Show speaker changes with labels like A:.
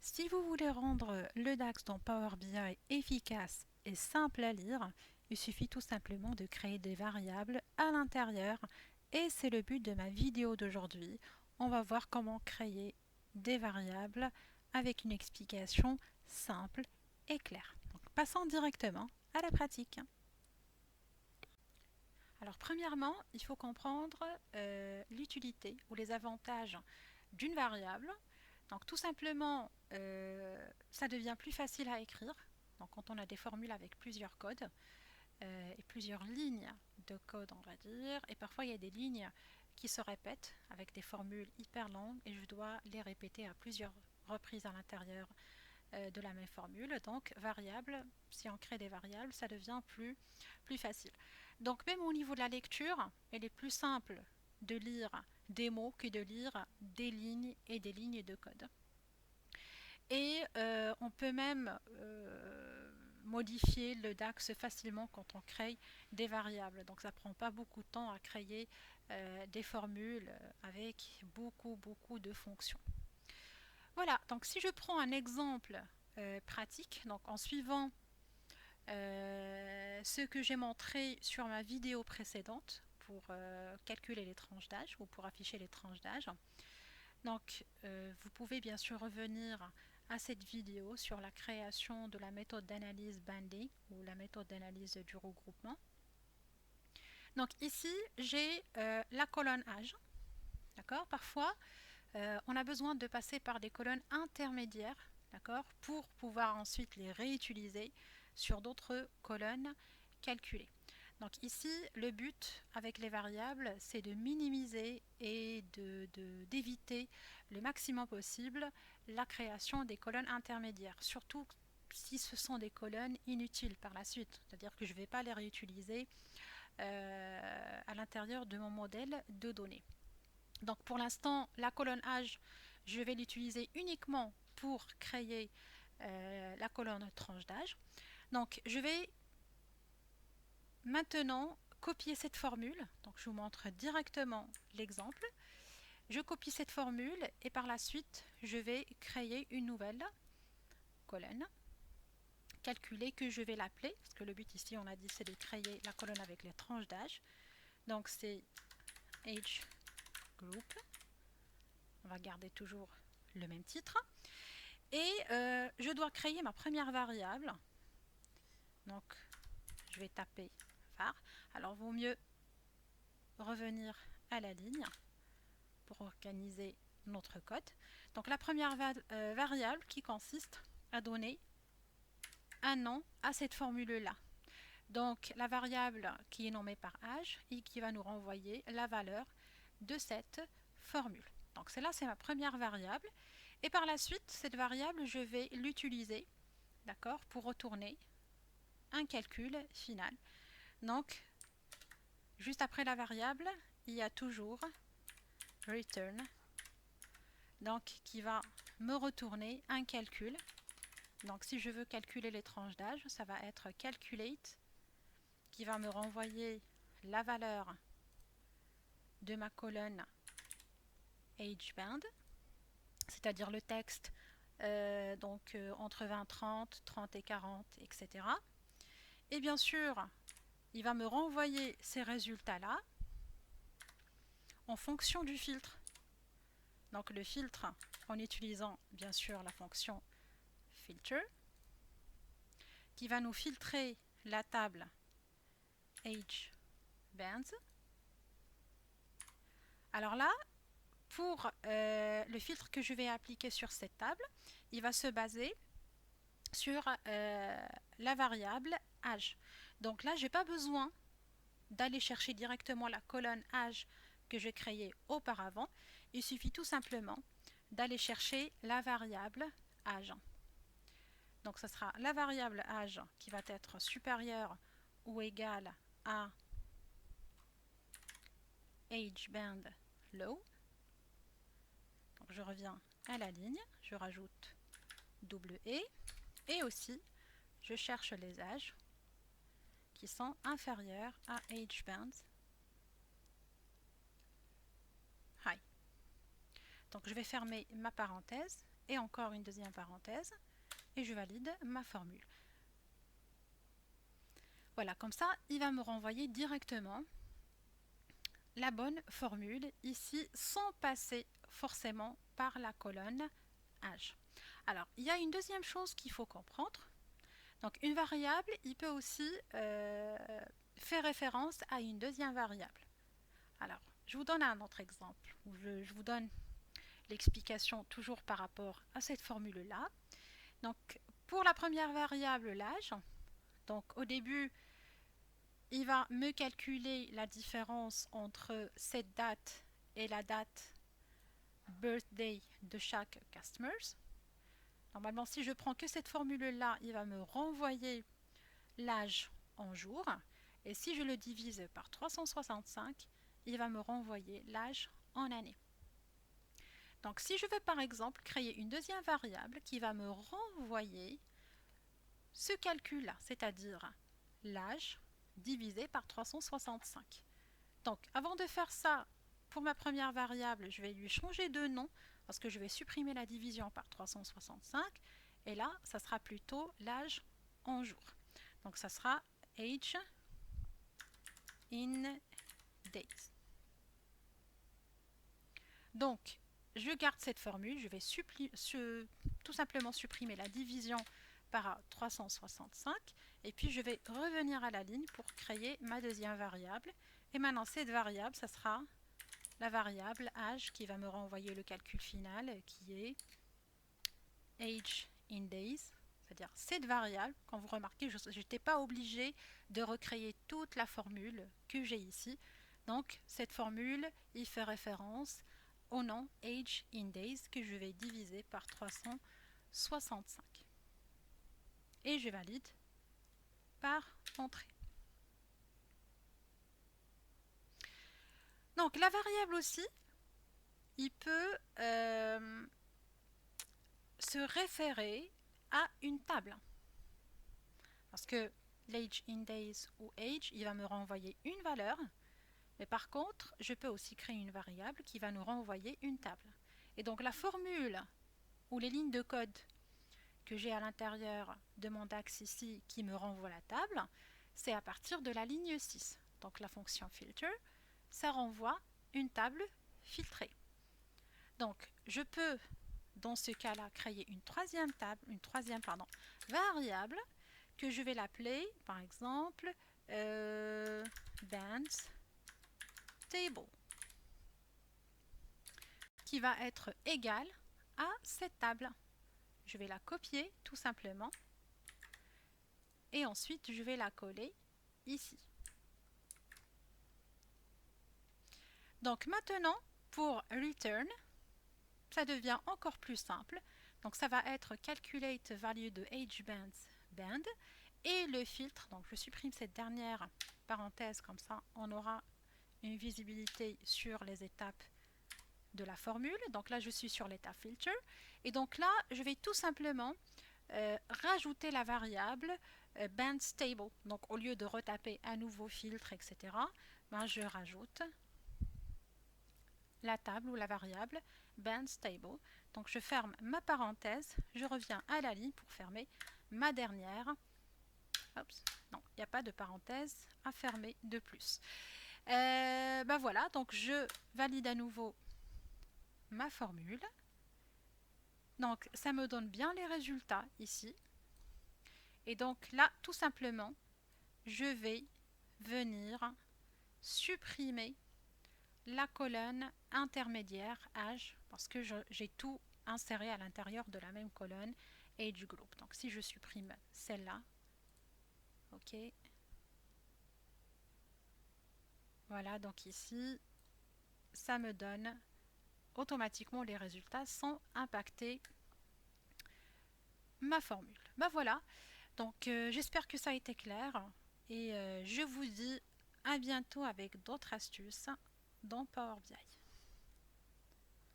A: Si vous voulez rendre le DAX dans Power BI efficace et simple à lire, il suffit tout simplement de créer des variables à l'intérieur et c'est le but de ma vidéo d'aujourd'hui. On va voir comment créer des variables avec une explication simple et claire. Donc, passons directement à la pratique. Alors premièrement, il faut comprendre l'utilité ou les avantages d'une variable. Donc tout simplement, ça devient plus facile à écrire. Donc quand on a des formules avec plusieurs codes et plusieurs lignes de code, on va dire, et parfois il y a des lignes qui se répètent avec des formules hyper longues et je dois les répéter à plusieurs reprises à l'intérieur de la même formule. Donc variable, si on crée des variables, ça devient plus facile. Donc même au niveau de la lecture, il est plus simple de lire des mots que de lire des lignes et des lignes de code. Et on peut même modifier le DAX facilement quand on crée des variables. Donc ça ne prend pas beaucoup de temps à créer des formules avec beaucoup de fonctions. Voilà, donc si je prends un exemple pratique, donc en suivant ce que j'ai montré sur ma vidéo précédente pour calculer les tranches d'âge ou pour afficher les tranches d'âge. Donc vous pouvez bien sûr revenir à cette vidéo sur la création de la méthode d'analyse banding ou la méthode d'analyse du regroupement. Donc ici j'ai la colonne âge. D'accord. Parfois on a besoin de passer par des colonnes intermédiaires, d'accord, pour pouvoir ensuite les réutiliser sur d'autres colonnes calculées. Donc ici, le but avec les variables, c'est de minimiser et d'éviter le maximum possible la création des colonnes intermédiaires, surtout si ce sont des colonnes inutiles par la suite, c'est-à-dire que je ne vais pas les réutiliser à l'intérieur de mon modèle de données. Donc pour l'instant, la colonne âge, je vais l'utiliser uniquement pour créer la colonne tranche d'âge. Donc je vais maintenant copier cette formule. Donc je vous montre directement l'exemple. Je copie cette formule et par la suite, je vais créer une nouvelle colonne calculée que je vais l'appeler, parce que le but ici, on a dit, c'est de créer la colonne avec les tranches d'âge. Donc c'est age group. On va garder toujours le même titre. Et je dois créer ma première variable. Donc, je vais taper var. Alors, vaut mieux revenir à la ligne pour organiser notre code. Donc, la première variable qui consiste à donner un nom à cette formule-là. Donc, la variable qui est nommée par âge et qui va nous renvoyer la valeur de cette formule. Donc, celle-là, c'est ma première variable. Et par la suite, cette variable, je vais l'utiliser, d'accord, pour retourner un calcul final. Donc, juste après la variable, il y a toujours return, donc qui va me retourner un calcul. Donc, si je veux calculer les tranches d'âge, ça va être calculate, qui va me renvoyer la valeur de ma colonne age band, c'est-à-dire le texte entre 20, 30, 30 et 40, etc. Et bien sûr, il va me renvoyer ces résultats-là en fonction du filtre. Donc le filtre en utilisant bien sûr la fonction filter qui va nous filtrer la table age bands. Alors là, pour le filtre que je vais appliquer sur cette table, il va se baser sur la variable âge. Donc là, je n'ai pas besoin d'aller chercher directement la colonne âge que j'ai créée auparavant. Il suffit tout simplement d'aller chercher la variable âge. Donc ce sera la variable âge qui va être supérieure ou égale à age band low. Donc je reviens à la ligne, je rajoute double E et aussi je cherche les âges qui sont inférieurs à age band high. Donc je vais fermer ma parenthèse et encore une deuxième parenthèse et je valide ma formule. Voilà, comme ça, il va me renvoyer directement la bonne formule ici sans passer forcément par la colonne âge. Alors, il y a une deuxième chose qu'il faut comprendre. Donc, une variable, il peut aussi faire référence à une deuxième variable. Alors, je vous donne un autre exemple. Je vous donne l'explication toujours par rapport à cette formule-là. Donc, pour la première variable, l'âge, donc au début, il va me calculer la différence entre cette date et la date birthday de chaque customer. Normalement, si je prends que cette formule-là, il va me renvoyer l'âge en jours. Et si je le divise par 365, il va me renvoyer l'âge en années. Donc, si je veux par exemple créer une deuxième variable qui va me renvoyer ce calcul-là, c'est-à-dire l'âge divisé par 365. Donc, avant de faire ça, pour ma première variable, je vais lui changer de nom parce que je vais supprimer la division par 365. Et là, ça sera plutôt l'âge en jours. Donc, ça sera age in days. Donc, je garde cette formule, je vais tout simplement supprimer la division par 365 et puis je vais revenir à la ligne pour créer ma deuxième variable. Et maintenant, cette variable, ça sera la variable âge qui va me renvoyer le calcul final qui est age in days, c'est-à-dire cette variable. Quand vous remarquez, je n'étais pas obligée de recréer toute la formule que j'ai ici. Donc, cette formule, il fait référence au nom age in days que je vais diviser par 365. Et je valide par entrée. Donc, la variable aussi, il peut se référer à une table. Parce que l'age in days ou age, il va me renvoyer une valeur. Mais par contre, je peux aussi créer une variable qui va nous renvoyer une table. Et donc la formule ou les lignes de code que j'ai à l'intérieur de mon DAX ici qui me renvoie la table, c'est à partir de la ligne 6. Donc la fonction filter, ça renvoie une table filtrée. Donc je peux dans ce cas-là créer une troisième variable que je vais l'appeler par exemple bands table qui va être égale à cette table. Je vais la copier tout simplement et ensuite je vais la coller ici. Donc maintenant pour return, ça devient encore plus simple. Donc ça va être calculate value de age band et le filtre. Donc je supprime cette dernière parenthèse comme ça on aura une visibilité sur les étapes de la formule. Donc là je suis sur l'étape filter et donc là je vais tout simplement rajouter la variable band stable. Donc au lieu de retaper un nouveau filtre etc, ben, je rajoute la table ou la variable band stable. Donc je ferme ma parenthèse, je reviens à la ligne pour fermer ma dernière. Oups, non, il n'y a pas de parenthèse à fermer de plus. Ben voilà, donc je valide à nouveau ma formule. Donc ça me donne bien les résultats ici. Et donc là, tout simplement, je vais venir supprimer la colonne intermédiaire âge parce que j'ai tout inséré à l'intérieur de la même colonne age group. Donc si je supprime celle-là, ok, voilà, donc ici ça me donne automatiquement les résultats sans impacter ma formule. Ben voilà, donc j'espère que ça a été clair et je vous dis à bientôt avec d'autres astuces dans Power BI.